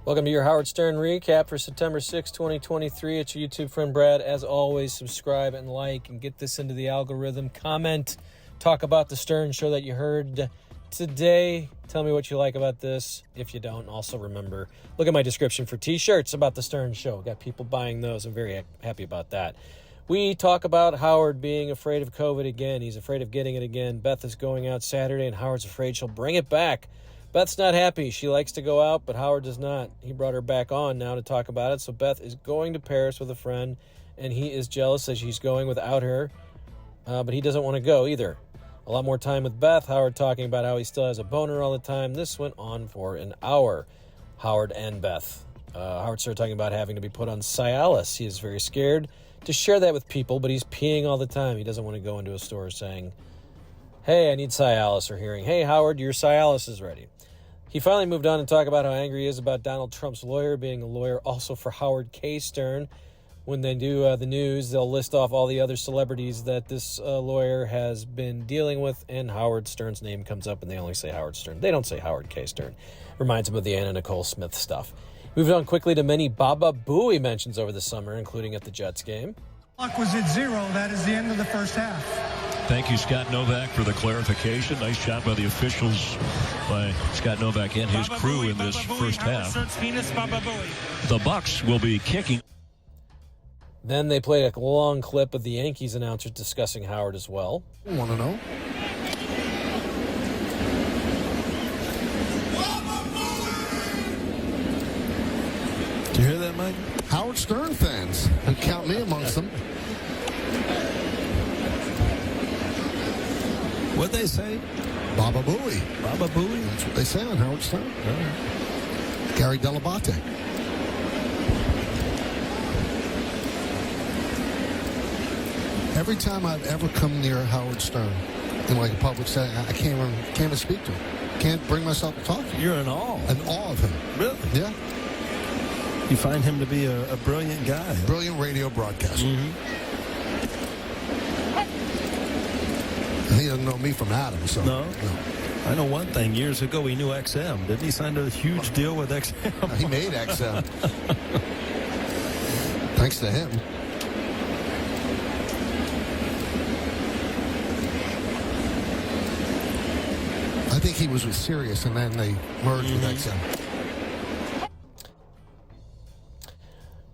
Welcome to your Howard Stern recap for September 6, 2023. It's your YouTube friend Brad. As always, subscribe and like and get this into the algorithm. Comment, talk about the Stern show that you heard today. Tell me what you like about this. If you don't, also remember, look at my description for t-shirts about the Stern show. Got people buying those. I'm very happy about that. We talk about Howard being afraid of COVID again. He's afraid of getting it again. Beth is going out Saturday, and Howard's afraid she'll bring it back. Beth's not happy. She likes to go out, but Howard does not. He brought her back on now to talk about it. So Beth is going to Paris with a friend, and he is jealous that she's going without her, but he doesn't want to go either. A lot more time with Beth. Howard talking about how he still has a boner all the time. This went on for an hour, Howard and Beth. Howard started talking about having to be put on Cialis. He is very scared to share that with people, but he's peeing all the time. He doesn't want to go into a store saying, hey, I need Cialis, or hearing, hey, Howard, your Cialis is ready. He finally moved on to talk about how angry he is about Donald Trump's lawyer being a lawyer also for Howard K. Stern. When they do the news, they'll list off all the other celebrities that this lawyer has been dealing with, and Howard Stern's name comes up, and they only say Howard Stern. They don't say Howard K. Stern. Reminds him of the Anna Nicole Smith stuff. Moved on quickly to many Baba Booey mentions over the summer, including at the Jets game. Clock was at 0. That is the end of the first half. Thank you, Scott Novak, for the clarification. Nice job by the officials, by Scott Novak and his crew in this first half. The Bucks will be kicking. Then they played a long clip of the Yankees announcer discussing Howard as well. Want to know? Do you hear that, Mike? Howard Stern fans, and count me amongst them. What'd they say? Baba Booey. Baba Booey? That's what they say on Howard Stern. Right. Gary dell'Abate. Every time I've ever come near Howard Stern in like a public setting, I can't even speak to him. Can't bring myself to talk to him. You're in awe. In awe of him. Really? Yeah. You find him to be a brilliant guy. Brilliant radio broadcaster. Mm-hmm. He doesn't know me from Adam, so. No. I know one thing. Years ago, he knew XM. Didn't he sign a huge deal with XM? He made XM. Thanks to him. I think he was with Sirius, and then they merged with XM.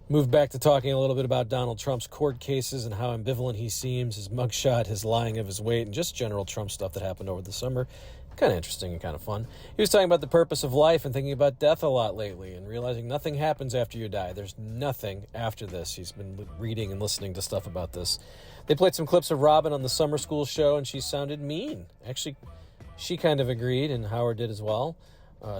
Moved back to talking a little bit about Donald Trump's court cases and how ambivalent he seems, his mugshot, his lying of his weight, and just general Trump stuff that happened over the summer. Kind of interesting and kind of fun. He was talking about the purpose of life and thinking about death a lot lately and realizing nothing happens after you die. There's nothing after this. He's been reading and listening to stuff about this. They played some clips of Robin on the summer school show, and she sounded mean. Actually, she kind of agreed, and Howard did as well.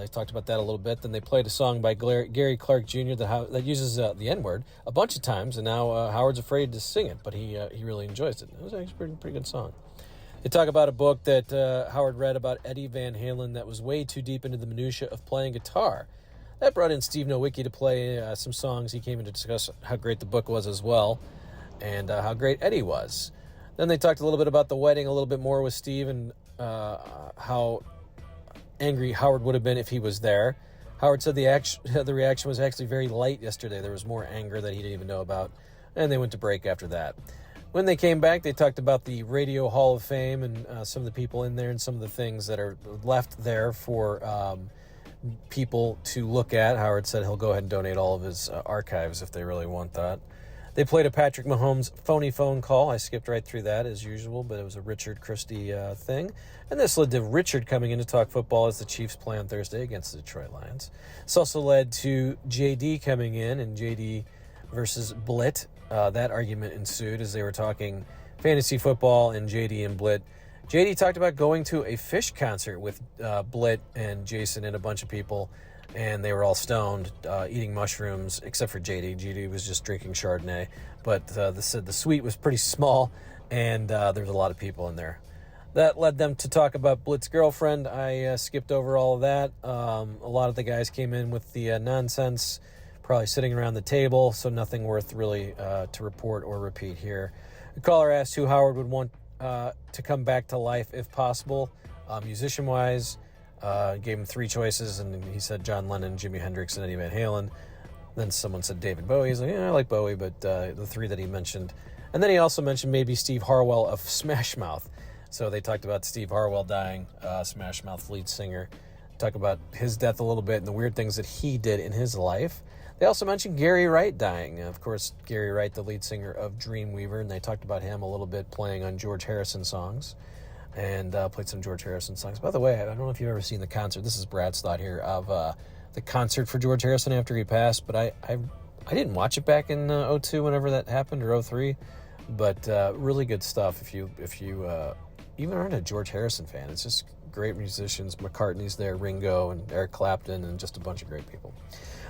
They talked about that a little bit. Then they played a song by Gary Clark Jr. that uses the N-word a bunch of times, and now Howard's afraid to sing it, but he really enjoys it. It was actually a pretty good song. They talk about a book that Howard read about Eddie Van Halen that was way too deep into the minutia of playing guitar. That brought in Steve Nowicki to play some songs. He came in to discuss how great the book was as well, and how great Eddie was. Then they talked a little bit about the wedding, a little bit more with Steve, and how angry Howard would have been if he was there. Howard said the reaction was actually very light yesterday. There was more anger that he didn't even know about, and they went to break after that. When they came back, they talked about the Radio Hall of Fame and some of the people in there and some of the things that are left there for people to look at. Howard said he'll go ahead and donate all of his archives if they really want that. They played a Patrick Mahomes phony phone call. I skipped right through that as usual, but it was a Richard Christie thing. And this led to Richard coming in to talk football as the Chiefs play on Thursday against the Detroit Lions. This also led to JD coming in, and JD versus Blitt. That argument ensued as they were talking fantasy football and JD and Blitt. JD talked about going to a Fish concert with Blitt and Jason and a bunch of people, and they were all stoned, eating mushrooms, except for JD. JD was just drinking Chardonnay, but they said the suite was pretty small, and there was a lot of people in there. That led them to talk about Blitt's girlfriend. I skipped over all of that. A lot of the guys came in with the nonsense, probably sitting around the table, so nothing worth really to report or repeat here. The caller asked who Howard would want to come back to life if possible, musician-wise. Gave him 3 choices, and he said John Lennon, Jimi Hendrix, and Eddie Van Halen. Then someone said David Bowie. He's like, yeah, I like Bowie, but the 3 that he mentioned. And then he also mentioned maybe Steve Harwell of Smash Mouth. So they talked about Steve Harwell dying, Smash Mouth lead singer. Talk about his death a little bit and the weird things that he did in his life. They also mentioned Gary Wright dying. Of course, Gary Wright, the lead singer of Dreamweaver, and they talked about him a little bit playing on George Harrison songs, and played some George Harrison songs. By the way, I don't know if you've ever seen the concert. This is Brad's thought here of the concert for George Harrison after he passed, but I didn't watch it back in 2002 whenever that happened, or 2003, but really good stuff if you even aren't a George Harrison fan. It's just great musicians. McCartney's there, Ringo, and Eric Clapton, and just a bunch of great people.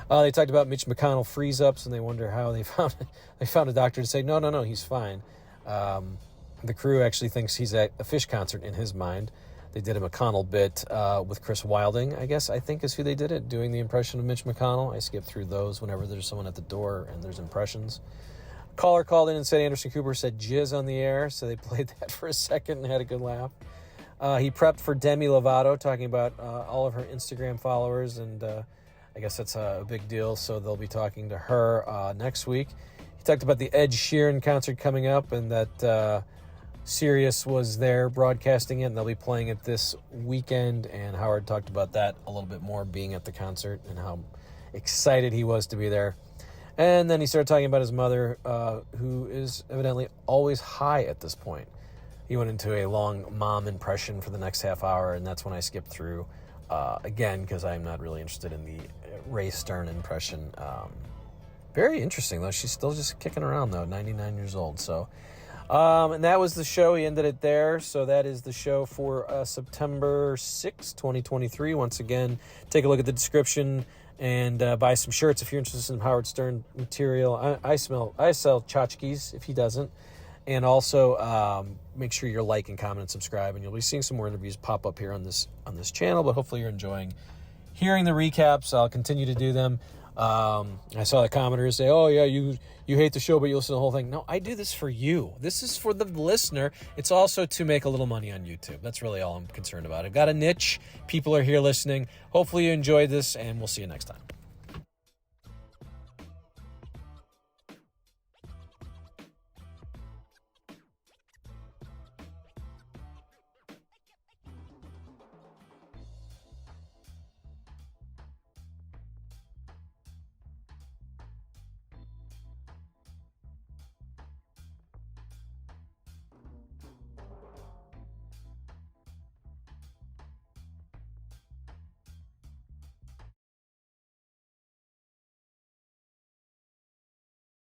They talked about Mitch McConnell freeze-ups, and they wonder how they found a doctor to say, no, he's fine. The crew actually thinks he's at a Fish concert in his mind. They did a McConnell bit with Chris Wilding, I think is who they did it, doing the impression of Mitch McConnell. I skip through those whenever there's someone at the door and there's impressions. Caller called in and said Anderson Cooper said jizz on the air, so they played that for a second and had a good laugh. He prepped for Demi Lovato, talking about all of her Instagram followers, and I guess that's a big deal, so they'll be talking to her next week. He talked about the Ed Sheeran concert coming up, and that Sirius was there broadcasting it, and they'll be playing it this weekend, and Howard talked about that a little bit more, being at the concert, and how excited he was to be there. And then he started talking about his mother, who is evidently always high at this point. He went into a long mom impression for the next half hour, and that's when I skipped through again, because I'm not really interested in the Ray Stern impression. Very interesting, though. She's still just kicking around, though, 99 years old. So, and that was the show. He ended it there. So that is the show for September 6, 2023. Once again, take a look at the description and buy some shirts if you're interested in Howard Stern material. I sell tchotchkes if he doesn't. And also make sure you're like and comment and subscribe, and you'll be seeing some more interviews pop up here on this channel. But hopefully you're enjoying hearing the recaps. I'll continue to do them. I saw the commenters say, "Oh yeah, you hate the show, but you listen to the whole thing." No, I do this for you. This is for the listener. It's also to make a little money on YouTube. That's really all I'm concerned about. I've got a niche. People are here listening. Hopefully you enjoyed this, and we'll see you next time.